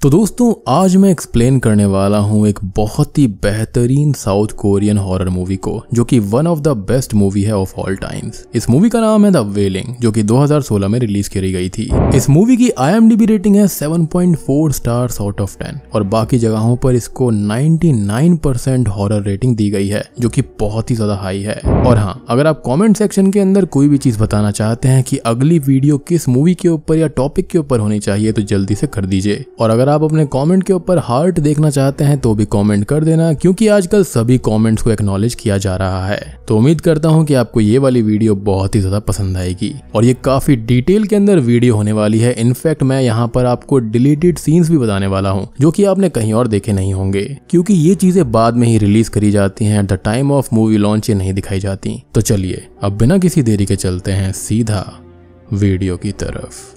तो दोस्तों आज मैं एक्सप्लेन करने वाला हूँ एक बहुत ही बेहतरीन साउथ कोरियन हॉरर मूवी को जो कि one of the best movie है ऑफ ऑल टाइम्स। इस मूवी का नाम है द वेलिंग जो कि 2016 में रिलीज करी गई थी। इस मूवी की IMDb रेटिंग है 7.4 स्टार्स आउट ऑफ 10 और बाकी जगहों पर इसको 99% हॉरर रेटिंग दी गई है जो कि बहुत ही ज्यादा हाई है। और हाँ, अगर आप कॉमेंट सेक्शन के अंदर कोई भी चीज बताना चाहते हैं कि अगली वीडियो किस मूवी के ऊपर या टॉपिक के ऊपर होनी चाहिए तो जल्दी से कर दीजिए। और अगर आप अपने कमेंट के ऊपर हार्ट देखना चाहते हैं तो भी कमेंट कर देना क्योंकि आजकल सभी कमेंट्स को एक्नॉलेज किया जा रहा है। तो उम्मीद करता हूं कि आपको ये वाली वीडियो बहुत ही ज्यादा पसंद आएगी और ये काफी डिटेल के अंदर वीडियो होने वाली है। इनफैक्ट मैं यहाँ पर आपको डिलीटेड सीन्स भी बताने वाला हूँ जो कि आपने कहीं और देखे नहीं होंगे क्योंकि ये चीजें बाद में ही रिलीज करी जाती हैं। At the time of movie launch ये नहीं दिखाई जाती। तो चलिए अब बिना किसी देरी के चलते हैं सीधा वीडियो की तरफ।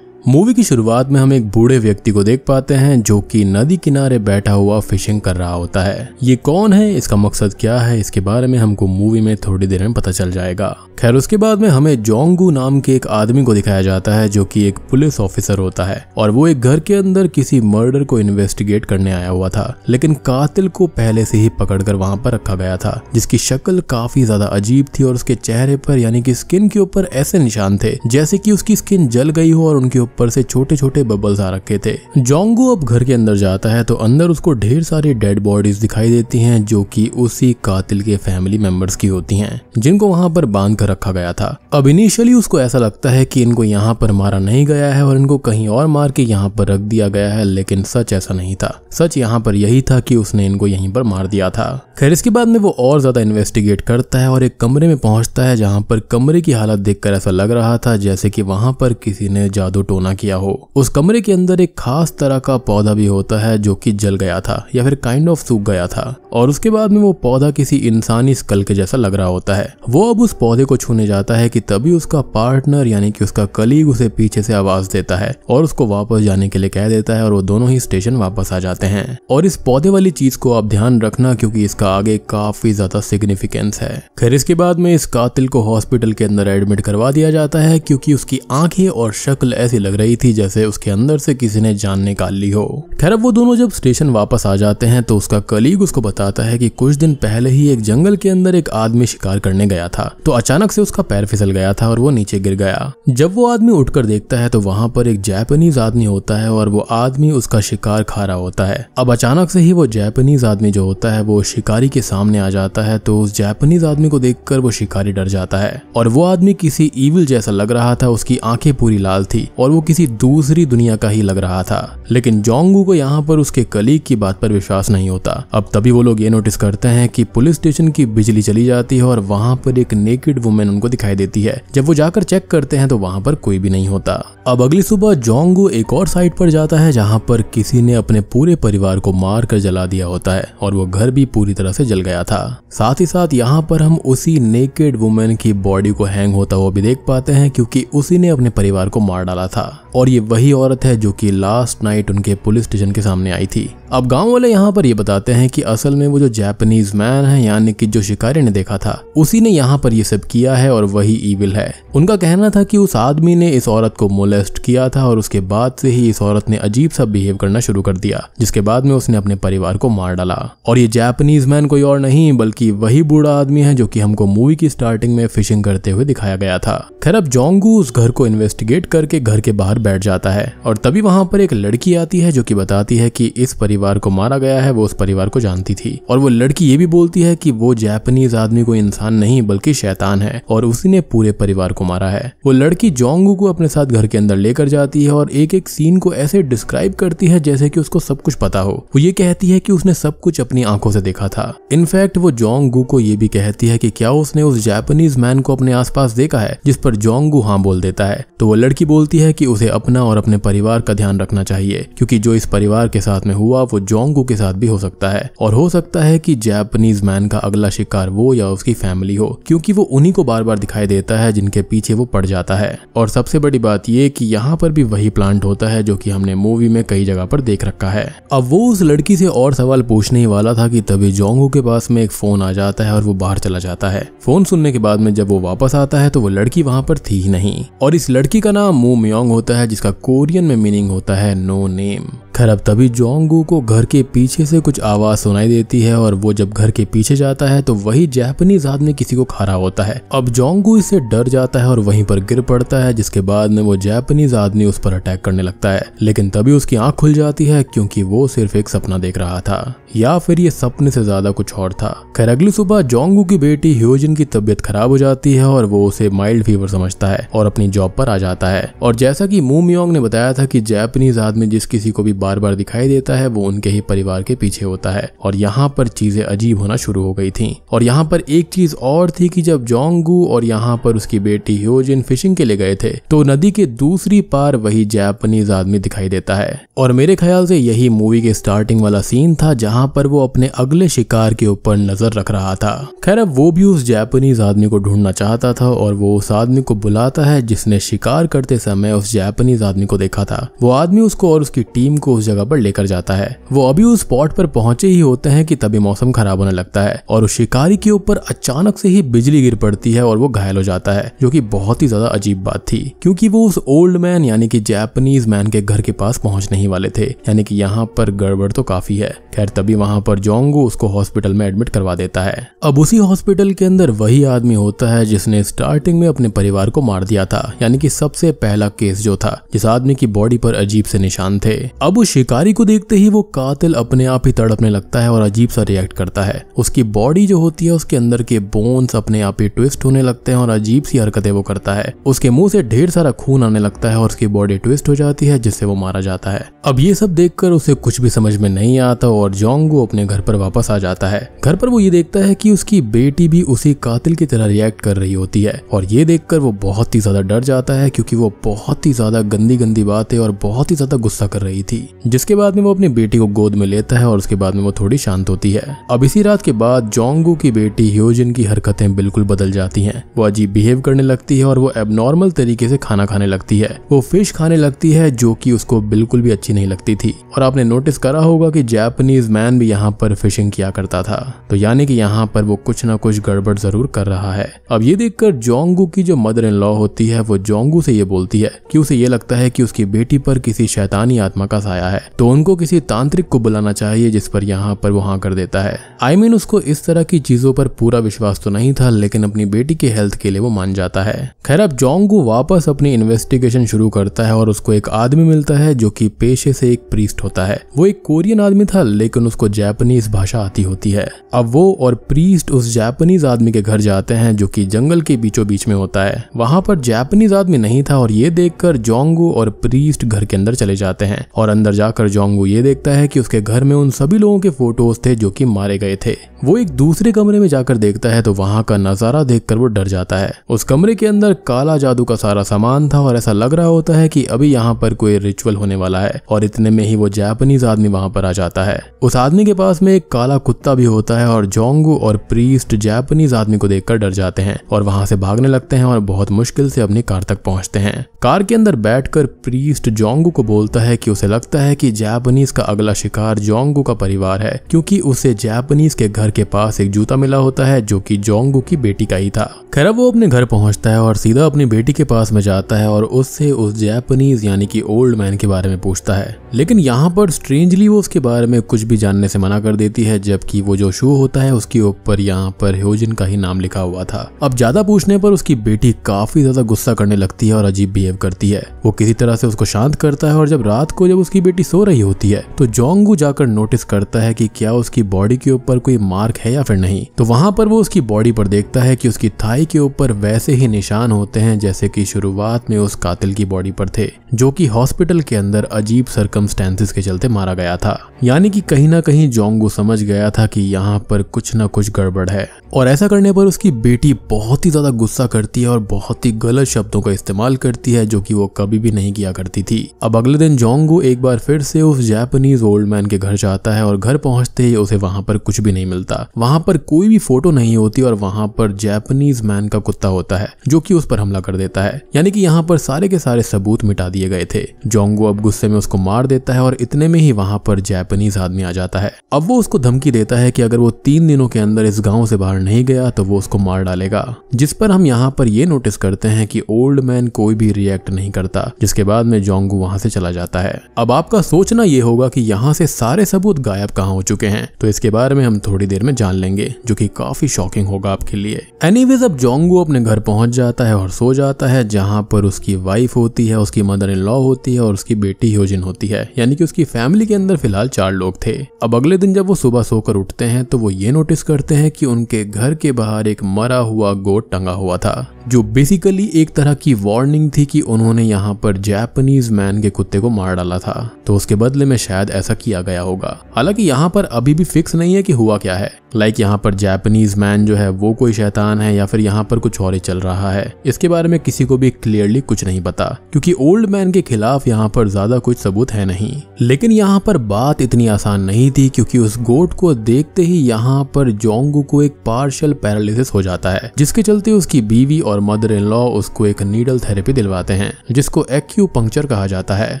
मूवी की शुरुआत में हम एक बूढ़े व्यक्ति को देख पाते हैं जो कि नदी किनारे बैठा हुआ फिशिंग कर रहा होता है। ये कौन है, इसका मकसद क्या है, इसके बारे में हमको मूवी में थोड़ी देर में पता चल जाएगा। खैर उसके बाद में हमें जोंगू नाम के एक आदमी को दिखाया जाता है जो कि एक पुलिस ऑफिसर होता है और वो एक घर के अंदर किसी मर्डर को इन्वेस्टिगेट करने आया हुआ था, लेकिन कातिल को पहले से ही पकड़कर वहां पर रखा गया था जिसकी शक्ल काफी ज्यादा अजीब थी और उसके चेहरे पर यानी कि स्किन के ऊपर ऐसे निशान थे जैसे कि उसकी स्किन जल गई हो और उनके ऊपर से छोटे छोटे बबल्स आ रखे थे। जोंगू अब घर के अंदर जाता है तो अंदर उसको ढेर सारी डेड बॉडीज दिखाई देती हैं जो कि उसी कातिल के फैमिली मेंबर्स की होती हैं जिनको वहां पर बांध कर रखा गया था। अब इनिशियली उसको ऐसा लगता है कि इनको यहाँ पर मारा नहीं गया है और इनको कहीं और मार के यहाँ पर रख दिया गया है, लेकिन सच ऐसा नहीं था। सच यहाँ पर यही था कि उसने इनको यहीं पर मार दिया था। खैर इसके बाद में वो और ज्यादा इन्वेस्टिगेट करता है और एक कमरे में पहुंचता है जहाँ पर कमरे की हालत देखकर ऐसा लग रहा था जैसे कि वहां पर किसी ने जादू टोना किया हो। उस कमरे के अंदर एक खास तरह का पौधा भी होता है जो कि जल गया था या फिर काइंड ऑफ सूख गया था और उसके बाद में वो पौधा किसी इंसानी स्कल के जैसा लग रहा होता है। वो अब उस पौधे को छूने जाता है कि तभी उसका पार्टनर यानी कि उसका कलीग उसे पीछे से आवाज देता है और उसको वापस जाने के लिए कह देता है और वो दोनों ही स्टेशन वापस आ जाते हैं। और इस पौधे वाली चीज को आप ध्यान रखना क्योंकि इसका आगे काफी ज्यादा सिग्निफिकेंस है। खैर इसके बाद में इस कातिल को हॉस्पिटल के अंदर एडमिट करवा दिया जाता है क्योंकि उसकी आंखें और शक्ल ऐसी लग रही थी जैसे उसके अंदर से किसी ने जान निकाल ली हो। खैर अब वो दोनों जब स्टेशन वापस आ जाते हैं तो उसका कलीग उसको बताता है कि कुछ दिन पहले ही एक जंगल के अंदर एक आदमी शिकार करने गया था तो अचानक से उसका पैर फिसल गया था और वो नीचे गिर गया। जब वो आदमी उठकर देखता है तो वहां पर एक जापानीज आदमी होता है और वो आदमी उसका शिकार खा रहा होता है। अब अचानक से ही वो जापानीज आदमी जो होता है वो शिकारी के सामने आ जाता है तो उस जापानीज आदमी को देखकर वो शिकारी डर जाता है और वो आदमी किसी ईविल जैसा लग रहा था। उसकी आंखें पूरी लाल थी और वो किसी दूसरी दुनिया का ही लग रहा था, लेकिन जोंगू को यहाँ पर उसके कलीग की बात पर विश्वास नहीं होता। अब तभी वो लोग ये नोटिस करते हैं कि पुलिस स्टेशन की बिजली चली जाती है और वहां पर एक नेकेड वुमेन उनको दिखाई देती है। जब वो जाकर चेक करते हैं तो वहां पर कोई भी नहीं होता। अब अगली सुबह जोंगू एक और साइट पर जाता है जहां पर किसी ने अपने पूरे परिवार को मार कर जला दिया होता है और वो घर भी पूरी तरह से जल गया था। साथ ही साथ यहाँ पर हम उसी नेकेड वुमेन की बॉडी को हैंग होता हुआ भी देख पाते हैं क्योंकि उसी ने अपने परिवार को मार डाला था और ये वही औरत है जो कि लास्ट नाइट उनके पुलिस स्टेशन के सामने आई थी। अब गांव वाले यहाँ पर ये बताते हैं कि असल में वो जो जापानीज मैन है यानी कि जो शिकारी ने देखा था उसी ने यहाँ पर ये सब किया है और वही ईविल है। उनका कहना था कि उस आदमी ने इस औरत को मोलेस्ट किया था और उसके बाद से ही इस औरत ने अजीब सा बिहेव करना शुरू कर दिया जिसके बाद में उसने अपने परिवार को मार डाला। और ये जापानीज मैन कोई और नहीं बल्कि वही बूढ़ा आदमी है जो कि हमको मूवी की स्टार्टिंग में फिशिंग करते हुए दिखाया गया था। खैर अब जोंगू उस घर को इन्वेस्टिगेट करके घर के बाहर बैठ जाता है और तभी वहां पर एक लड़की आती है जो कि बताती है कि इस परिवार को मारा गया है। वो उस परिवार को जानती थी और वो लड़की ये भी बोलती है कि वो जापानीज आदमी कोई इंसान नहीं बल्कि शैतान है और उसी ने पूरे परिवार को मारा है। वो लड़की जोंगू को अपने साथ घर के अंदर लेकर जाती है और एक एक सीन को ऐसे डिस्क्राइब करती है जैसे कि उसको सब कुछ पता हो। वो ये कहती है कि उसने सब कुछ अपनी आंखों से देखा था। इनफैक्ट वो जोंगू को ये भी कहती है कि क्या उसने उस जापानीज मैन को अपने आसपास देखा है, जिस पर जोंगू हाँ बोल देता है। तो वो लड़की बोलती है कि उसे अपना और अपने परिवार का ध्यान रखना चाहिए क्योंकि जो इस परिवार के साथ में हुआ वो जोंगू के साथ भी हो सकता है और हो सकता है कि जापानीज मैन का अगला शिकार वो या उसकी फैमिली हो क्योंकि वो उन्हीं को बार बार दिखाई देता है जिनके पीछे वो पड़ जाता है। और सबसे बड़ी बात ये कि यहाँ पर भी वही प्लांट होता है जो कि हमने मूवी में कई जगह पर देख रखा है। अब वो उस लड़की से और सवाल पूछने ही वाला था कि तभी जोंगू के पास में एक फोन आ जाता है और वो बाहर चला जाता है। फोन सुनने के बाद में जब वो वापस आता है तो वो लड़की वहां पर थी ही नहीं और इस लड़की का नाम मू म्योंग होता है जिसका कोरियन में मीनिंग होता है नो नेम। खैर अब तभी जोंगू को घर के पीछे से कुछ आवाज सुनाई देती है और वो जब घर के पीछे जाता है तो वही जापानीज आदमी किसी को खा रहा होता है। अब जोंगू इससे डर जाता है और वहीं पर गिर पड़ता है, जिसके बाद में वो जापानीज आदमी उस पर अटैक करने लगता है। लेकिन तभी उसकी आंख खुल जाती है क्योंकि वो सिर्फ एक सपना देख रहा था, या फिर ये सपने से ज्यादा कुछ और था। खैर अगली सुबह जोंगू की बेटी ह्योजिन की तबीयत खराब हो जाती है और वो उसे माइल्ड फीवर समझता है और अपनी जॉब पर आ जाता है। और जैसा कि मू मियोंग ने बताया था कि जापानीज आदमी जिस किसी को भी बार बार दिखाई देता है वो उनके ही परिवार के पीछे होता है। और यहाँ पर चीजें अजीब होना शुरू हो गई थी। और यहाँ पर एक चीज और थी कि जब जोंगू और यहाँ पर उसकी बेटी ह्योजिन फिशिंग के लिए गए थे तो नदी के दूसरी पार वही जापानीज आदमी दिखाई देता है। और मेरे ख्याल से यही मूवी के स्टार्टिंग वाला सीन था जहाँ पर वो अपने अगले शिकार के ऊपर नजर रख रहा था। खैर अब वो भी उस जापानीज आदमी को ढूंढना चाहता था और वो उस आदमी को बुलाता है जिसने शिकार करते समय उस जापानीज आदमी को देखा था। वो आदमी उसको और उसकी टीम को उस जगह पर लेकर जाता है। वो अभी उस स्पॉट पर पहुंचे ही होते हैं कि तभी मौसम खराब होने लगता है और उस शिकारी के ऊपर अचानक से ही बिजली गिर पड़ती है और वो घायल हो जाता है, जो कि बहुत ही ज्यादा अजीब बात थी क्योंकि वो उस ओल्ड मैन यानी कि जापानीज मैन के घर के पास पहुंचने ही वाले थे, यानी कि यहाँ पर गड़बड़ तो काफी है। खैर तभी वहां पर जोंगू उसको हॉस्पिटल में एडमिट करवा देता है। अब उसी हॉस्पिटल के अंदर वही आदमी होता है जिसने स्टार्टिंग में अपने परिवार को मार दिया था, यानी कि सबसे पहला केस जो था जिस आदमी की बॉडी पर अजीब से निशान थे। अब उस शिकारी को देखते ही वो कातिल अपने आप ही तड़पने लगता है और अजीब सा रिएक्ट करता है। उसकी बॉडी जो होती है उसके अंदर के बोन्स अपने आप ही ट्विस्ट होने लगते हैं और अजीब सी हरकतें वो करता है। उसके मुंह से ढेर सारा खून आने लगता है और उसकी बॉडी ट्विस्ट हो जाती है जिससे वो मारा जाता है। अब ये सब देखकर उसे कुछ भी समझ में नहीं आता और जोंगू अपने घर पर वापस आ जाता है। घर पर वो ये देखता है कि उसकी बेटी भी उसी कातिल की तरह रिएक्ट कर रही होती है और ये देखकर वो बहुत ही ज्यादा डर जाता है क्योंकि वो बहुत ही ज्यादा गंदी गंदी बातें और बहुत ही ज्यादा गुस्सा कर रही थी। जिसके बाद में वो अपनी बेटी को गोद में लेता है और उसके बाद में वो थोड़ी शांत होती है। अब इसी रात के बाद जोंगू की बेटी ह्योजिन की हरकतें बिल्कुल बदल जाती हैं। वो अजीब बिहेव करने लगती है और वो एबनॉर्मल तरीके से खाना खाने लगती है। वो फिश खाने लगती है जो कि उसको बिल्कुल भी अच्छी नहीं लगती थी। और आपने नोटिस करा होगा कि जापानीज मैन भी यहाँ पर फिशिंग किया करता था, तो यानी कि यहाँ पर वो कुछ ना कुछ गड़बड़ जरूर कर रहा है। अब ये देखकर जोंगू की जो मदर इन लॉ होती है वो जोंगू से ये बोलती है कि उसे ये लगता है कि उसकी बेटी पर किसी शैतानी आत्मा का साया है, तो उनको किसी तांत्रिक को बुलाना चाहिए, जिस पर यहाँ पर वो हाँ कर देता है। I mean, उसको इस तरह की चीजों पर पूरा विश्वास तो नहीं था, लेकिन अपनी बेटी के हेल्थ के लिए वो मान जाता है। खैर अब जोंगू वापस अपनी इन्वेस्टिगेशन शुरू करता है और उसको एक आदमी मिलता है जो कि पेशे से एक प्रीस्ट होता है। वो एक कोरियन आदमी था लेकिन उसको जापानीज भाषा आती होती है। अब वो और प्रीस्ट उस जापानीज आदमी के घर जाते हैं जो कि जंगल के बीचों बीच में होता है। वहां पर जापानीज आदमी नहीं था और ये देखकर जोंगू और प्रीस्ट घर के अंदर चले जाते हैं और अंदर जाकर जोंगू ये देखता है कि उसके घर में उन सभी लोगों के फोटोज थे जो कि मारे गए थे। वो एक दूसरे कमरे में जाकर देखता है तो वहां का नजारा देखकर वो डर जाता है। उस कमरे के अंदर काला जादू का सारा सामान था और ऐसा लग रहा होता है कि अभी यहाँ पर कोई रिचुअल होने वाला है। और इतने में ही वो जापानीज आदमी वहां पर आ जाता है। उस आदमी के पास में एक काला कुत्ता भी होता है और जोंगू और प्रीस्ट जापानीज आदमी को देखकर डर जाते हैं और वहां से भागने लगते हैं और बहुत मुश्किल से अपनी कार तक पहुंचते हैं। कार के अंदर बैठकर प्रीस्ट जोंगू को बोलता है कि उसे लगता है कि जापानीज का अगला शिकार जोंगू का परिवार है, क्योंकि उसे जापानीज के घर के पास एक जूता मिला होता है जो कि जोंगू की बेटी का ही था। खैर वो अपने घर पहुंचता है और सीधा अपनी बेटी के पास में जाता है और उससे उस जापानीज यानी कि ओल्ड मैन के बारे में पूछता है। लेकिन यहाँ पर स्ट्रेंजली वो उसके बारे में कुछ भी जानने से मना कर देती है, जबकि वो जो शो होता है उसके ऊपर यहाँ पर ह्योजिन का ही नाम लिखा हुआ था। अब ज्यादा पूछने पर उसकी बेटी काफी ज्यादा गुस्सा करने लगती है और अजीब बिहेव करती है। वो किसी तरह से उसको शांत करता है और जब रात को जब उसकी बेटी सो रही होती है तो जोंगू जाकर नोटिस करता है कि क्या उसकी बॉडी के ऊपर कोई मार्क है या फिर नहीं। तो वहां पर वो उसकी बॉडी पर देखता है कि उसकी थाई के ऊपर वैसे ही निशान होते हैं जैसे कि शुरुआत में उस कातिल की बॉडी पर थे, जो कि हॉस्पिटल के अंदर अजीब सर्कमस्टेंसेस के चलते मारा गया था। यानी कि कहीं ना कहीं जोंगू समझ गया था कि यहाँ पर कुछ ना कुछ गड़बड़ है। और ऐसा करने पर उसकी बेटी बहुत ही ज्यादा गुस्सा करती है और बहुत ही गलत शब्दों का इस्तेमाल करती है जो कि वो कभी भी नहीं किया करती थी। अब अगले दिन जोंगू एक बार फिर से उस जापानीज ओल्ड मैन के घर जाता है और घर पहुंचते ही उसे वहां पर कुछ भी नहीं मिलता। वहां पर कोई भी फोटो नहीं होती और वहां पर जापानीज मैन का कुत्ता होता है जो कि उस पर हमला कर देता है। यानी कि यहाँ पर सारे के सारे सबूत मिटा दिए गए थे। जोंगू अब गुस्से में उसको मार देता है और इतने में ही वहां पर जापानीज आदमी आ जाता है। अब वो उसको धमकी देता है कि अगर वो 3 दिनों के अंदर इस गांव से बाहर नहीं गया तो वो उसको मार डालेगा। जिस पर हम यहाँ पर ये नोटिस करते हैं कि ओल्ड मैन कोई भी रिएक्ट नहीं करता, जिसके बाद में जोंगू वहां से चला जाता है। अब आपका सोचना ये होगा कि यहाँ से सारे सबूत गायब कहाँ हो चुके हैं, तो इसके बारे में हम थोड़ी देर में जान लेंगे, जो कि काफी शॉकिंग होगा आपके लिए। एनीवेज अब जोंगू अपने घर पहुंच जाता है और सो जाता है, जहाँ पर उसकी वाइफ होती है, उसकी मदर इन लॉ होती है और उसकी बेटी ह्योजिन होती है। यानी कि उसकी फैमिली के अंदर फिलहाल 4 लोग थे। अब अगले दिन जब वो सुबह सोकर उठते हैं तो वो ये नोटिस करते हैं कि उनके घर के बाहर एक मरा हुआ गोट टंगा हुआ था, जो बेसिकली एक तरह की वार्निंग थी कि उन्होंने यहाँ पर जापानीज मैन के कुत्ते को मार डाला था, तो उसके बदले में शायद ऐसा किया गया होगा। हालांकि यहाँ पर अभी भी फिक्स नहीं है कि हुआ क्या है, लाइक यहाँ पर जापानीज मैन जो है वो कोई शैतान है या फिर यहाँ पर कुछ और ही चल रहा है। इसके बारे में किसी को भी क्लियरली कुछ नहीं पता, क्योंकि ओल्ड मैन के खिलाफ यहाँ पर ज्यादा कुछ सबूत है नहीं। लेकिन यहाँ पर बात इतनी आसान नहीं थी, क्योंकि उस गोट को देखते ही यहाँ पर जोंगू को एक पार्शियल पैरालिसिस हो जाता है, जिसके चलते उसकी बीवी और मदर इन लॉ उसको एक नीडल थेरेपी दिलवाते हैं, जिसको एक्यूपंक्चर कहा जाता है,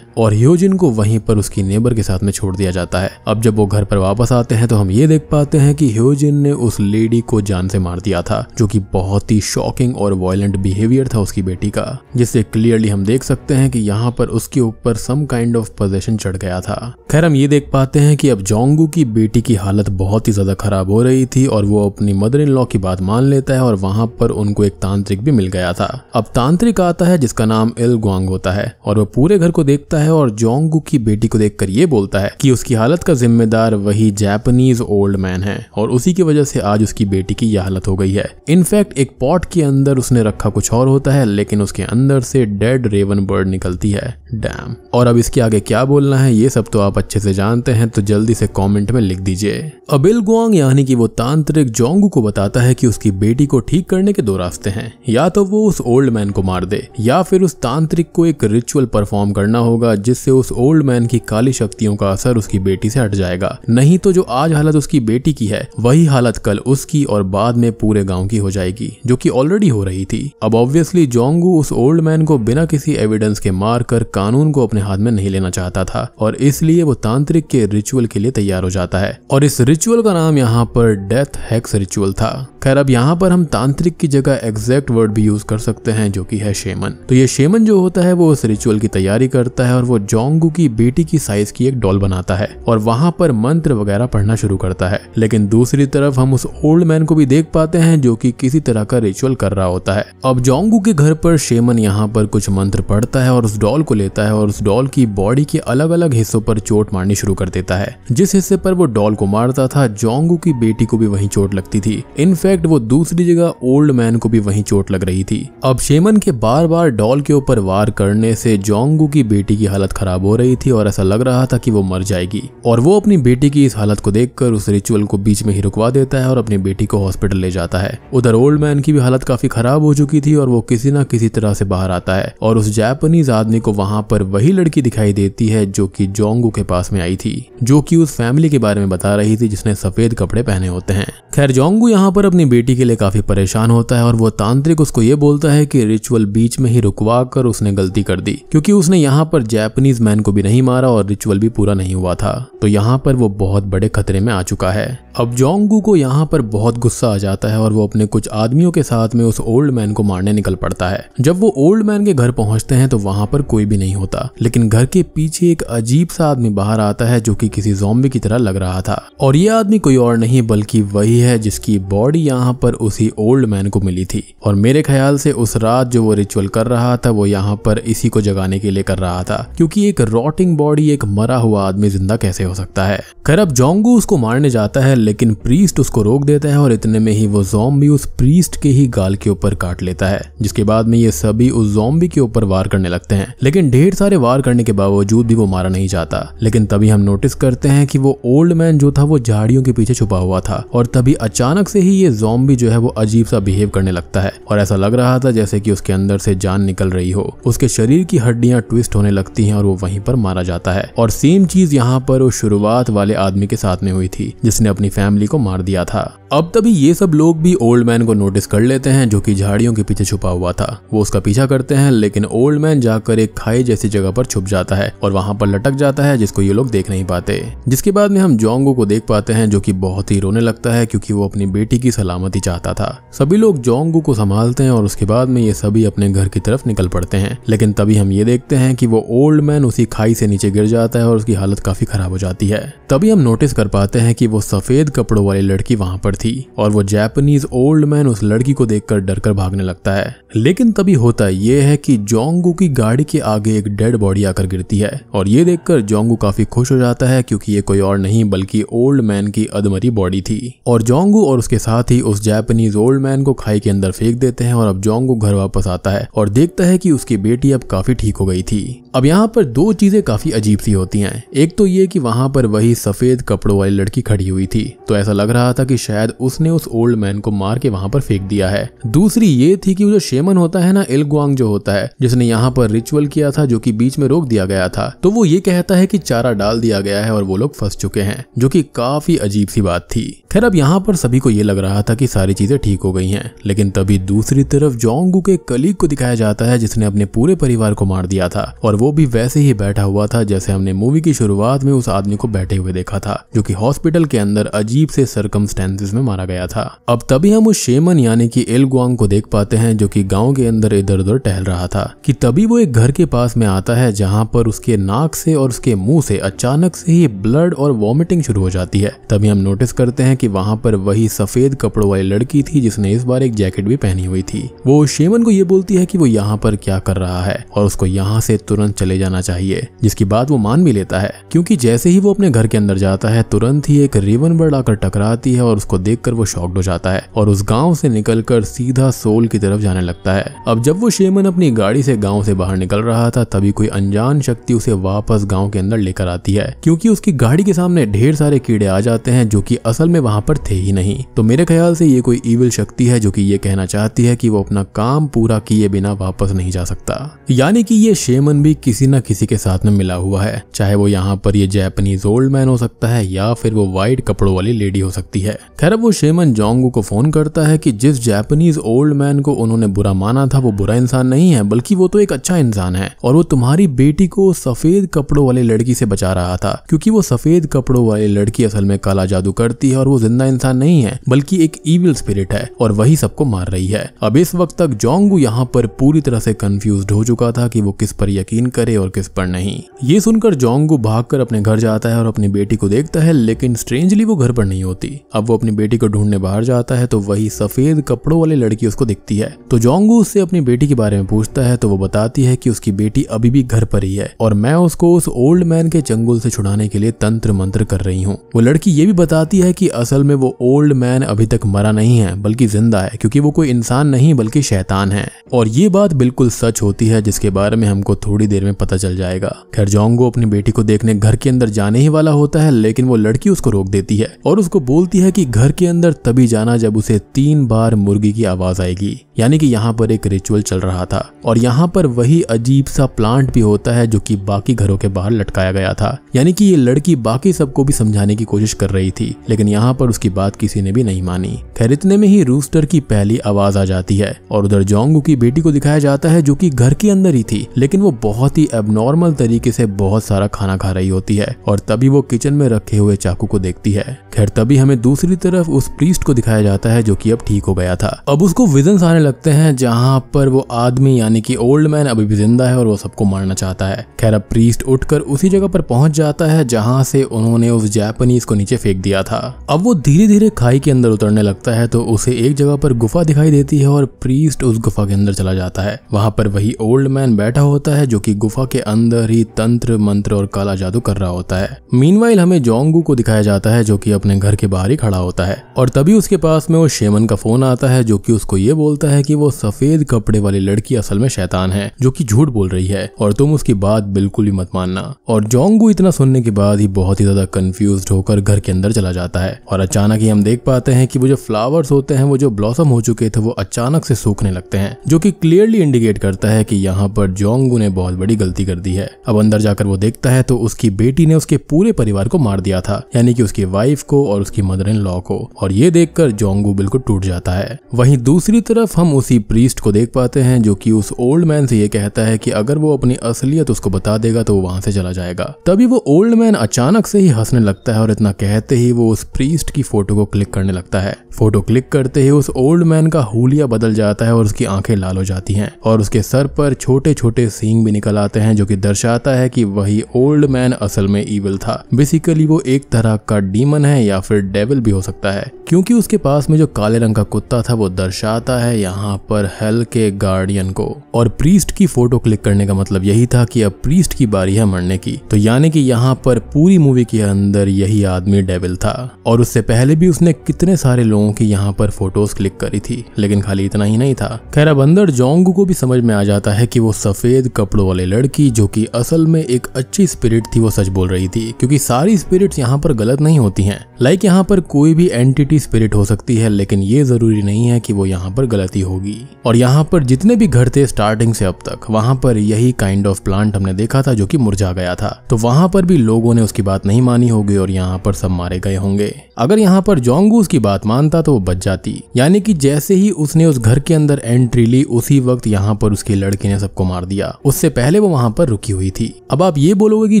और ह्योजिन को वहीं पर उसकी नेबर के साथ में छोड़ दिया जाता है। अब जब वो घर पर वापस आते हैं तो हम ये देख पाते हैं कि ह्योजिन ने उस लेडी को जान से मार दिया था, जो कि बहुत ही शॉकिंग और वायलेंट बिहेवियर था उसकी बेटी का, जिससे क्लियरली हम देख सकते हैं कि यहाँ पर उसके ऊपर सम काइंड ऑफ पोजेशन चढ़ गया था। खैर हम ये देख पाते हैं कि अब जोंगू की बेटी की हालत बहुत ही ज्यादा खराब हो रही थी, और वो अपनी मदर इन लॉ की बात मान लेता है, और वहां पर उनको एक तांत्रिक भी मिल गया था। अब तांत्रिक आता है जिसका नाम इल ग्वांग होता है, और वो पूरे घर को देखता है और जोंगू की बेटी को देखकर ये बोलता है कि उसकी हालत का जिम्मेदार वही जापानीज ओल्ड मैन है, और उसी की वजह से आज उसकी बेटी की यह हालत हो गई है। इनफैक्ट एक पॉट के अंदर उसने रखा कुछ और होता है, लेकिन उसके अंदर से डेड रेवन बर्ड निकलती है। डैम। और अब इसके आगे क्या बोलना है ये सब तो आप अच्छे से जानते हैं, तो जल्दी से कमेंट में लिख दीजिए। अब इल ग्वांग यानी कि वो तांत्रिक जोंगू को बताता है कि उसकी बेटी को ठीक करने के 2 रास्ते हैं, या तो वो उस ओल्ड मैन को मार दे, या फिर उस तांत्रिक को एक रिचुअल परफॉर्म करना होगा, जिससे उस ओल्ड मैन की काली शक्तियों का असर उसकी बेटी से हट जाएगा। नहीं तो जो आज हालत उसकी बेटी की है वही हालत कल उसकी और बाद में पूरे गांव की हो जाएगी, जो कि ऑलरेडी हो रही थी। अब ऑब्वियसली जोंगू उस ओल्ड मैन को बिना किसी एविडेंस के मार कर कानून को अपने हाथ में नहीं लेना चाहता था, और इसलिए वो तांत्रिक के रिचुअल के लिए तैयार हो जाता है, और इस रिचुअल का नाम यहाँ पर डेथ हेक्स रिचुअल था। खैर अब यहाँ पर हम तांत्रिक की जगह एग्जैक्ट वर्ड भी यूज कर सकते हैं, जो कि है शेमन। तो ये शेमन जो होता है वो उस रिचुअल की तैयारी करता है, और वो जोंगू की बेटी की साइज की एक डॉल बनाता है और वहां पर मंत्र वगैरह पढ़ना शुरू करता है। लेकिन दूसरी तरफ हम उस ओल्ड मैन को भी देख पाते हैं, जो कि किसी तरह का रिचुअल कर रहा होता है। अब जोंगू के घर पर शेमन यहाँ पर कुछ मंत्र पढ़ता है और उस डॉल को लेता है, और उस डॉल की बॉडी के अलग अलग हिस्सों पर चोट मारनी शुरू कर देता है। जिस हिस्से पर वो डॉल को मारता था, जोंगू की बेटी को भी वहीं चोट लगती थी। इनफैक्ट वो दूसरी जगह ओल्ड मैन को भी वहीं चोट लग रही थी। अब शेमन के बार बार डॉल के ऊपर वार करने से जोंगू की बेटी की हालत खराब हो रही थी, और ऐसा लग रहा था कि वो मर जाएगी, और वो अपनी बेटी की इस हालत को देखकर उस रिचुअल को बीच में ही रुकवा देता है और अपनी बेटी को हॉस्पिटल ले जाता है। उधर ओल्ड मैन की भी हालत काफी खराब हो चुकी थी, और वो किसी न किसी तरह से बाहर आता है, और उस जापानीज आदमी को वहां पर वही लड़की दिखाई देती है जो कि जोंगू के पास में आई थी, जो कि उस फैमिली के बारे में बता रही थी जिसने सफेद कपड़े पहने होते हैं। खैर जोंगू यहाँ पर अपनी बेटी के लिए काफी परेशान होता है, और वो तांत्रिक उसको ये बोलता है कि रिचुअल बीच में ही रुकवा कर उसने गलती कर दी, क्योंकि उसने यहाँ पर जापानीज मैन को भी नहीं मारा और रिचुअल भी पूरा नहीं हुआ था, तो यहाँ पर वो बहुत बड़े खतरे में आ चुका है। अब जोंगू को यहाँ पर बहुत गुस्सा आ जाता है, और वो अपने कुछ आदमियों के साथ में उस ओल्ड मैन को मारने निकल पड़ता है। जब वो ओल्ड मैन के घर पहुंचते हैं तो वहां पर कोई भी नहीं होता, लेकिन घर के पीछे एक अजीब सा आदमी बाहर आता है, जो कि किसी ज़ॉम्बी की तरह लग रहा था, और ये आदमी कोई और नहीं बल्कि वही है जिसकी बॉडी यहाँ पर उसी ओल्ड मैन को मिली थी। और मेरे ख्याल से उस रात जो वो रिचुअल कर रहा था वो यहाँ पर इसी को जगाने के लिए कर रहा था, क्योंकि एक रॉटिंग बॉडी, एक मरा हुआ आदमी जिंदा कैसे हो सकता है। खैर अब जोंगू उसको मारने जाता है, लेकिन प्रीस्ट उसको रोक देता है, और इतने में ही वो ज़ॉम्बी उस प्रीस्ट के ही गाल के ऊपर काट लेता है, जिसके बाद में ये सभी उस ज़ॉम्बी के ऊपर वार करने लगते हैं। लेकिन ढेर सारे वार करने के बावजूद भी वो मारा नहीं जाता। लेकिन तभी हम नोटिस करते हैं कि वो ओल्ड मैन जो था वो झाड़ियों के पीछे छुपा हुआ था, और तभी अचानक से ही ये ज़ॉम्बी जो है वो अजीब सा बिहेव करने लगता है, और ऐसा लग रहा था जैसे कि उसके अंदर से जान निकल रही हो। उसके शरीर की हड्डियां ट्विस्ट होने लगती हैं और वो वहीं पर मारा जाता है। और सेम चीज यहाँ पर उस शुरुआत वाले आदमी के साथ में हुई थी जिसने अपनी फैमिली को मार दिया था। अब तभी ये सब लोग भी ओल्ड मैन को नोटिस कर लेते हैं, जो कि झाड़ियों के पीछे छुपा हुआ था। वो उसका पीछा करते हैं, लेकिन ओल्ड मैन जाकर एक खाई खाई जैसी जगह पर छुप जाता है और वहाँ पर लटक जाता है, जिसको ये लोग देख नहीं पाते। जिसके बाद में हम जोंगू को देख पाते हैं जो कि बहुत ही रोने लगता है क्योंकि वो अपनी बेटी की सलामती चाहता था। सभी लोग जोंगू को संभालते हैं और उसके बाद में ये सभी अपने घर की तरफ निकल पड़ते हैं। लेकिन तभी हम ये देखते हैं कि वो ओल्ड मैन उसी खाई से नीचे गिर जाता है और उसकी हालत काफी खराब हो जाती है। तभी हम नोटिस कर पाते हैं कि वो सफेद कपड़ों वाली लड़की वहां पर थी और वो जापानीज ओल्ड मैन उस लड़की को देखकर डरकर भागने लगता है। लेकिन तभी होता ये है कि जोंगू की गाड़ी के आगे एक डेड बॉडी आकर गिरती है और ये देखकर जोंगू काफी खुश हो जाता है क्योंकि ये कोई और नहीं बल्कि ओल्ड मैन की अधमरी बॉडी थी। और जोंगू और उसके साथ ही उस जापानीज ओल्ड मैन को खाई के अंदर फेंक देते हैं और अब जोंगू घर वापस आता है और देखता है कि उसकी बेटी अब काफी ठीक हो गई थी। अब यहाँ पर दो चीजें काफी अजीब सी होती हैं। एक तो ये कि वहां पर वही सफेद कपड़ों वाली लड़की खड़ी हुई थी, तो ऐसा लग रहा था कि शायद उसने उस ओल्ड मैन को मार के वहां पर फेंक दिया है। दूसरी ये थी कि वो जो शेमन होता है ना, इलग्वांग जो होता है, जिसने यहाँ पर रिचुअल किया था जो कि बीच में रोक दिया गया था, तो वो ये कहता है कि चारा डाल दिया गया है और वो लोग फंस चुके हैं, जो कि काफी अजीब सी बात थी। खैर अब यहाँ पर सभी को ये लग रहा था कि सारी चीजें ठीक हो गई हैं, लेकिन तभी दूसरी तरफ जोंगू के कलीग को दिखाया जाता है जिसने अपने पूरे परिवार को मार दिया था और वो भी वैसे ही बैठा हुआ था जैसे हमने मूवी की शुरुआत में उस आदमी को बैठे हुए देखा था, जो कि हॉस्पिटल के अंदर अजीब से सर्कमस्टेंसेस में मारा गया था। अब तभी हम उस शेमन यानी कि इलग्वांग को देख पाते हैं जो कि गांव के अंदर इधर उधर टहल रहा था कि तभी वो एक घर के पास में आता है जहां पर उसके नाक से और उसके मुंह से अचानक से ही ब्लड और वॉमिटिंग शुरू हो जाती है। तभी हम नोटिस करते हैं कि वहां पर वही सफेद कपड़ों वाली लड़की थी जिसने इस बार एक जैकेट भी पहनी हुई थी। वो शेमन को ये बोलती है कि वो यहाँ पर क्या कर रहा है और उसको यहाँ से तुरंत चले जाना चाहिए, जिसकी बात वो मान भी लेता है क्योंकि जैसे ही वो अपने घर के अंदर जाता है तुरंत ही एक रेवन बर्ड आकर टकराती है और उसको देखकर वो शॉक्ड हो जाता है और उस गांव से निकलकर सीधा सोल की तरफ जाने लगता है। अब जब वो शेमन अपनी गाड़ी से गांव से बाहर निकल रहा था तभी कोई अनजान शक्ति उसे वापस गांव के अंदर लेकर आती है क्योंकि उसकी गाड़ी के सामने ढेर सारे कीड़े आ जाते हैं जो कि असल में वहां पर थे ही नहीं। तो मेरे ख्याल से ये कोई इविल शक्ति है जो कि ये कहना चाहती है कि वो अपना काम पूरा किए बिना वापस नहीं जा सकता, यानी कि ये शेमन भी किसी न किसी के साथ में मिला हुआ है, चाहे वो यहाँ पर ये जापानीज ओल्ड मैन हो सकता है या फिर वो व्हाइट कपड़ों वाली लेडी हो सकती है। खैर वो शेमन जोंगू को फोन करता है कि जिस जापानीज ओल्ड मैन को उन्होंने बुरा माना था वो बुरा इंसान नहीं है बल्कि वो तो एक अच्छा इंसान है और वो तुम्हारी बेटी को सफेद कपड़ों वाली लड़की से बचा रहा था क्योंकि वो सफेद कपड़ों वाली लड़की असल में काला जादू करती है और वो जिंदा इंसान नहीं है बल्कि एक इविल स्पिरिट है और वही सबको मार रही है। अब इस वक्त तक जोंगू यहाँ पर पूरी तरह से कंफ्यूज्ड हो चुका था कि वो किस पर यकीन करे और किस पर नहीं। ये सुनकर जोंगू भागकर अपने घर जाता है और अपनी बेटी को देखता है, लेकिन स्ट्रेंजली वो घर पर नहीं होती। अब वो अपनी बेटी को ढूंढने बाहर जाता है तो वही सफेद कपड़ों वाली लड़की उसको दिखती है। तो जोंगू उससे अपनी बेटी के बारे में पूछता है तो वो बताती है कि उसकी बेटी अभी भी घर पर ही है और मैं उसको उस ओल्ड मैन के चंगुल से छुड़ाने के लिए तंत्र मंत्र कर रही हूँ। वो लड़की ये भी बताती है कि असल में वो ओल्ड मैन अभी तक मरा नहीं है बल्कि जिंदा है क्योंकि वो कोई इंसान नहीं बल्कि शैतान है और ये बात बिल्कुल सच होती है जिसके बारे में हमको थोड़ी देर में पता चल जाएगा। खैर जोंगू अपनी बेटी को देखने घर के अंदर जाने ही वाला होता है लेकिन वो लड़की उसको रोक देती है और उसको बोलती है कि घर के अंदर तभी जाना जब उसे 3 बार मुर्गी की आवाज आएगी, यानी कि यहाँ पर एक रिचुअल चल रहा था और यहाँ पर वही अजीब सा प्लांट भी होता है जो कि बाकी घरों के बाहर लटकाया गया था। यानी कि ये लड़की बाकी सबको भी समझाने की कोशिश कर रही थी लेकिन यहाँ पर उसकी बात किसी ने भी नहीं मानी। खैर इतने में ही रूस्टर की पहली आवाज आ जाती है और उधर जोंगू की बेटी को दिखाया जाता है जो कि घर के अंदर ही थी लेकिन वो बहुत ही एबनॉर्मल तरीके से बहुत सारा खाना खा रही होती है और तभी वो किचन में रखे हुए चाकू को देखती है। खैर तभी हमें दूसरी तरफ उस प्रीस्ट को दिखाया जाता है जो कि अब ठीक हो गया था। अब उसको विजन्स आने लगते हैं जहां पर वो आदमी यानी कि ओल्ड मैन अभी भी जिंदा है और वो सबको मारना चाहता है। खैर अब प्रीस्ट उठकर उसी जगह पर पहुंच जाता है जहां से उन्होंने उस जापानीज को नीचे फेंक दिया था। अब वो धीरे धीरे खाई के अंदर उतरने लगता है तो उसे एक जगह पर गुफा दिखाई देती है और प्रीस्ट उस गुफा के अंदर चला जाता है। वहां पर वही ओल्ड मैन बैठा होता है जो कि गुफा के अंदर ही तंत्र मंत्र और काला जादू कर रहा होता है। मीनवाइल हमें जोंगू को दिखाया जाता है जो कि अपने घर के बाहर ही खड़ा होता है और तभी उसके पास में वो शेमन का फोन आता है जो कि उसको ये बोलता है कि वो सफेद कपड़े वाली लड़की असल में शैतान है जो कि झूठ बोल रही है और तुम उसकी बात बिल्कुल भी मत मानना। और जोंगू इतना सुनने के बाद ही बहुत ही ज्यादा कंफ्यूज्ड होकर घर के अंदर चला जाता है और अचानक ही हम देख पाते हैं कि वो जो फ्लावर्स होते हैं वो जो ब्लॉसम हो चुके थे वो अचानक से सूखने लगते हैं जो कि क्लियरली इंडिकेट करता है कि यहाँ पर जोंगू ने बहुत बड़ी गलती कर दी है। अब अंदर जाकर वो देखता है तो उसकी बेटी ने उसके पूरे परिवार को मार दिया था, यानी कि उसकी वाइफ को और उसकी मदर इन लॉ को, और ये देखकर जोंगू बिल्कुल टूट जाता है। वहीं दूसरी तरफ हम उसी प्रीस्ट को देख पाते हैं जो कि उस ओल्ड मैन से ये कहता है कि अगर वो अपनी असलियत उसको बता देगा तो वो वहां से चला जाएगा। तभी वो ओल्ड मैन अचानक से ही हंसने लगता है और इतना कहते ही वो उस प्रीस्ट की फोटो को क्लिक करने लगता है। फोटो क्लिक करते ही उस ओल्ड मैन का हुलिया बदल जाता है और उसकी आंखें लाल हो जाती हैं और उसके सर पर छोटे छोटे सींग भी निकल आते हैं, जो कि दर्शाता है कि वही ओल्ड मैन असल में ईविल था। बेसिकली वो एक तरह का डीमन है या फिर डेविल भी हो सकता है, क्योंकि उसके पास में जो काले रंग का कुत्ता था वो दर्शाता है यहाँ पर हेल के गार्डियन को। और प्रीस्ट की फोटो क्लिक करने का मतलब यही था कि अब प्रीस्ट की बारी है मरने की। तो यानी कि यहाँ पर पूरी मूवी के अंदर यही आदमी डेविल था और उससे पहले भी उसने कितने सारे लोगों की यहाँ पर फोटोज क्लिक करी थी, लेकिन खाली इतना ही नहीं था। खैर अब अंदर जोंगू को भी समझ में आ जाता है कि वो सफेद कपड़ों वाली लड़की जो कि असल में एक अच्छी स्पिरिट थी वो सच बोल रही थी, क्योंकि सारी स्पिरिट्स यहाँ पर गलत नहीं होती हैं। लाइक यहाँ पर कोई भी एंटिटी स्पिरिट हो सकती है, लेकिन ये जरूरी नहीं है कि वो यहाँ पर गलती होगी। और यहाँ पर जितने भी घर थे स्टार्टिंग से अब तक, वहां पर यही काइंड ऑफ प्लांट हमने देखा था जो कि मुरझा गया था। तो वहां पर भी लोगों ने उसकी बात नहीं मानी होगी और यहाँ पर सब मारे गए होंगे। अगर यहाँ पर जोंगू उसकी बात मानता तो वो बच जाती, यानी कि जैसे ही उसने उस घर के अंदर एंट्री ली उसी वक्त यहाँ पर उसकी लड़की ने सबको मार दिया। उससे पहले वो वहां पर रुकी हुई थी। अब आप ये बोलोगे कि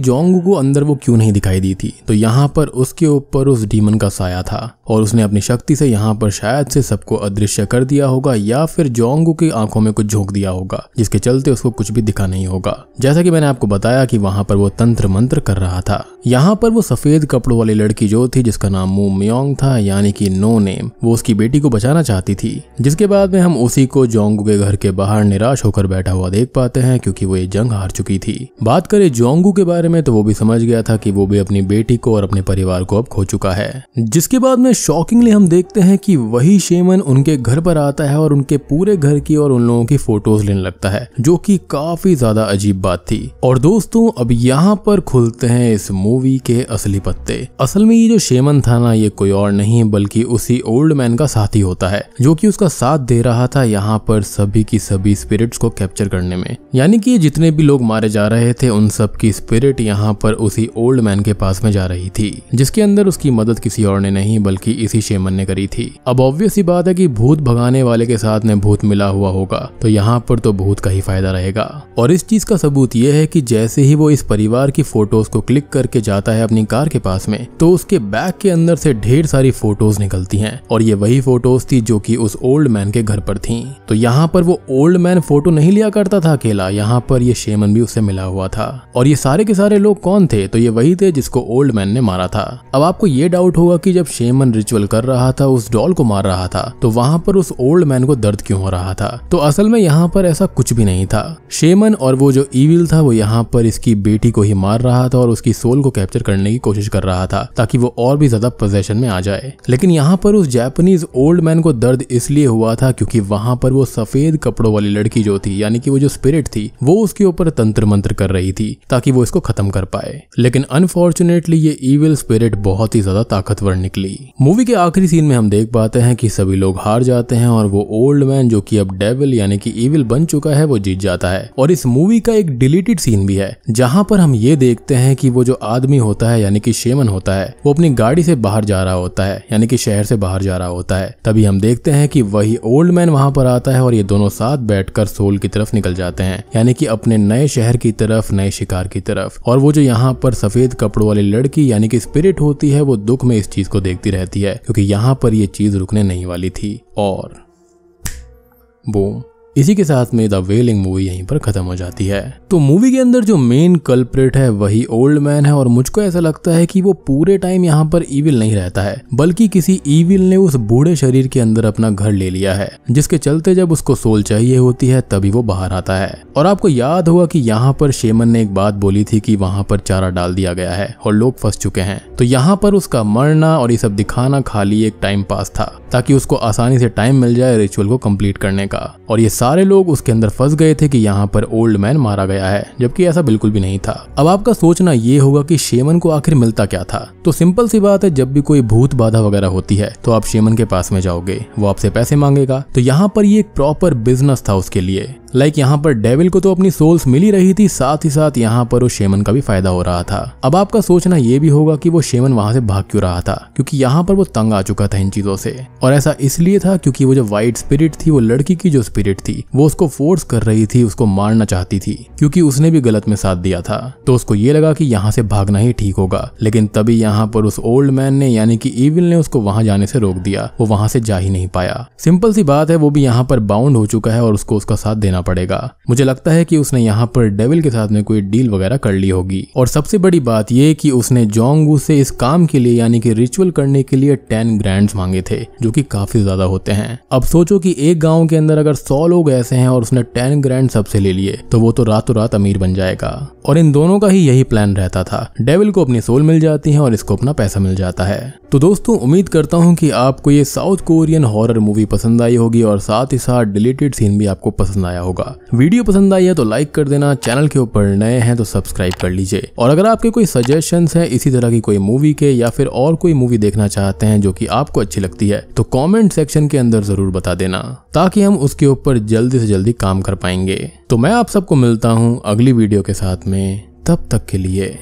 जोंगू को अंदर वो क्यों नहीं दिखाई दी थी, तो यहाँ पर उसके ऊपर उस डीमन का साया था और उसने अपनी शक्ति से यहाँ पर शायद से सबको अदृश्य कर दिया होगा या फिर जोंगू की आंखों में कुछ झोंक दिया होगा, जिसके चलते उसको कुछ भी दिखा नहीं होगा। जैसा कि मैंने आपको बताया कि वहां पर वो तंत्र मंत्र कर रहा था। यहाँ पर वो सफेद कपड़ों वाली लड़की जो थी जिसका नाम मू म्योंग था, यानी कि नो नेम, वो उसकी बेटी को बचाना चाहती थी। जिसके बाद में हम उसी को जोंगू के घर के बाहर निराश होकर बैठा हुआ देख पाते हैं, क्योंकि वो ये जंग हार चुकी थी। बात करें जोंगू के बारे में तो वो भी समझ गया था कि वो भी अपनी बेटी को और अपने परिवार को अब खो चुका है। जिसके बाद में शॉकिंगली हम देखते हैं कि वही शेमन उनके घर पर आता है और उनके पूरे घर की और उन लोगों की फोटोज लेने लगता है, जो कि काफी ज्यादा अजीब बात थी। और दोस्तों अब यहाँ पर खुलते हैं इस मूवी के असली पत्ते। असल में ये जो शेमन था ना, ये कोई और नहीं बल्कि उसी ओल्ड मैन का साथी होता है, जो कि उसका साथ दे रहा था यहाँ पर सभी की सभी स्पिरिट्स को कैप्चर करने में। यानी कि जितने भी लोग मारे जा रहे थे उन सब की स्पिरिट यहाँ पर उसी ओल्ड मैन के पास में जा रही थी, जिसके अंदर उसकी मदद किसी और ने नहीं बल्कि इसी शेमन ने करी थी। अब ऑब्वियस सी बात है कि भूत भगाने वाले के साथ में भूत मिला हुआ होगा, तो यहाँ पर तो भूत का ही फायदा रहेगा। और इस चीज का सबूत यह है कि जैसे ही वो इस परिवार की फोटोज को क्लिक करके जाता है अपनी कार के पास में, तो उसके बैग के अंदर से ढेर सारी फोटोज निकलती हैं और ये वही फोटोज थी जो कि उस ओल्ड मैन के घर पर थी। तो यहाँ पर वो ओल्ड मैन फोटो नहीं लिया करता था अकेला, यहाँ पर ये शेमन भी उससे मिला हुआ था। और ये सारे के सारे लोग कौन थे, तो ये वही थे जिसको ओल्ड मैन ने मारा था। अब आपको ये डाउट होगा कि जब शेमन रिचुअल कर रहा था, उस डॉल को मार रहा था, तो वहां पर उस ओल्ड मैन को दर्द क्यों हो रहा था। तो असल में यहाँ पर ऐसा कुछ भी नहीं था। शेमन और वो जो ईविल था वो यहाँ पर इसकी बेटी को ही मार रहा था और उसकी सोल को कैप्चर करने की कोशिश कर रहा था ताकि वो और भी ज्यादा पोजेशन में आ जाए। लेकिन यहाँ पर उस जापानीज ओल्ड मैन को दर्द इसलिए हुआ था क्योंकि वहां पर वो सफेद कपड़ों वाली लड़की जो थी, यानी कि वो जो स्पिरिट थी, वो उसके ऊपर तंत्र मंत्र कर रही थी ताकि वो इसको खत्म कर पाए। लेकिन अनफॉर्चुनेटली ये ईविल स्पिरिट बहुत ही ज्यादा ताकतवर निकली। मूवी के आखिरी सीन में हम देख पाते हैं कि सभी लोग हार जाते हैं और वो ओल्ड मैन जो कि अब डेविल यानी कि ईविल बन चुका है वो जीत जाता है। और इस मूवी का एक डिलीटेड सीन भी है जहां पर हम ये देखते हैं कि वो जो आदमी होता है यानी कि शेमन होता है, वो अपनी गाड़ी से बाहर जा रहा होता है, यानी कि शहर से बाहर जा रहा होता है। तभी हम देखते हैं कि वही ओल्ड मैन वहां पर आता है और ये दोनों साथ बैठकर सोल की तरफ निकल जाते हैं, यानी कि अपने नए शहर की तरफ, नए शिकार की तरफ। और वो जो यहाँ पर सफेद कपड़ों वाली लड़की यानी कि स्पिरिट होती है वो दुख में इस चीज को देखती रहती है क्योंकि यहाँ पर ये चीज रुकने नहीं वाली थी। और बूम, इसी के साथ में द वेलिंग मूवी यहीं पर खत्म हो जाती है। तो मूवी के अंदर जो मेन कल्प्रिट है वही ओल्ड मैन है और मुझको ऐसा लगता है कि वो पूरे टाइम यहाँ पर ईविल नहीं रहता है, बल्कि किसी ईविल ने उस बूढ़े शरीर के अंदर अपना घर ले लिया है, जिसके चलते जब उसको सोल चाहिए होती है तभी वो बाहर आता है। और आपको याद होगा कि यहाँ पर शेमन ने एक बात बोली थी कि वहां पर चारा डाल दिया गया है और लोग फंस चुके हैं। तो यहाँ पर उसका मरना और ये सब दिखाना खाली एक टाइम पास था ताकि उसको आसानी से टाइम मिल जाए रिचुअल को कंप्लीट करने का। और ये सारे लोग उसके अंदर फंस गए थे कि यहाँ पर ओल्ड मैन मारा गया है, जबकि ऐसा बिल्कुल भी नहीं था। अब आपका सोचना ये होगा कि शेमन को आखिर मिलता क्या था। तो सिंपल सी बात है, जब भी कोई भूत बाधा वगैरह होती है तो आप शेमन के पास में जाओगे, वो आपसे पैसे मांगेगा। तो यहाँ पर ये एक प्रॉपर बिजनेस था उसके लिए। लाइक यहाँ पर डेविल को तो अपनी सोल्स मिल ही रही थी, साथ ही साथ यहाँ पर उस शेमन का भी फायदा हो रहा था। अब आपका सोचना ये भी होगा कि वो शेमन वहां से भाग क्यों रहा था, क्योंकि यहाँ पर वो तंग आ चुका था इन चीजों से। और ऐसा इसलिए था क्योंकि वो जो व्हाइट स्पिरिट थी, वो लड़की की जो स्पिरिट थी, वो उसको फोर्स कर रही थी, उसको मारना चाहती थी, क्योंकि उसने भी गलत में साथ दिया था। तो उसको ये लगा कि यहाँ से भागना ही ठीक होगा। लेकिन तभी यहाँ पर उस ओल्ड मैन ने यानी कि इविल ने उसको वहां जाने से रोक दिया। वो वहां से जा ही नहीं पाया। सिंपल सी बात है, वो भी यहाँ पर बाउंड हो चुका है और उसको उसका साथ देना पड़ेगा। मुझे लगता है कि उसने यहाँ पर डेविल के साथ में कोई डील वगैरह कर ली होगी। और सबसे बड़ी बात ये कि उसने जोंगवू से इस काम के लिए यानी कि रिचुअल करने के लिए 10 ग्रैंड्स मांगे थे, जो कि काफी ज्यादा होते हैं। अब सोचो कि एक गांव के अंदर अगर 100 लोग ऐसे हैं और उसने 10 ग्रैंड सबसे ले लिए, तो वो तो रातों रात अमीर बन जाएगा। और इन दोनों का ही यही प्लान रहता था। डेविल को अपनी सोल मिल जाती है और इसको अपना पैसा मिल जाता है। तो दोस्तों, उम्मीद करता हूँ कि आपको ये साउथ कोरियन हॉरर मूवी पसंद आई होगी और साथ ही साथ डिलीटेड सीन भी आपको पसंद आया होगा। वीडियो पसंद आई है तो लाइक कर देना, चैनल के ऊपर नए हैं तो सब्सक्राइब कर लीजिए। और अगर आपके कोई सजेशंस हैं इसी तरह की कोई मूवी के, या फिर और कोई मूवी देखना चाहते हैं जो कि आपको अच्छी लगती है, तो कमेंट सेक्शन के अंदर जरूर बता देना, ताकि हम उसके ऊपर जल्दी से जल्दी काम कर पाएंगे। तो मैं आप सबको मिलता हूँ अगली वीडियो के साथ में, तब तक के लिए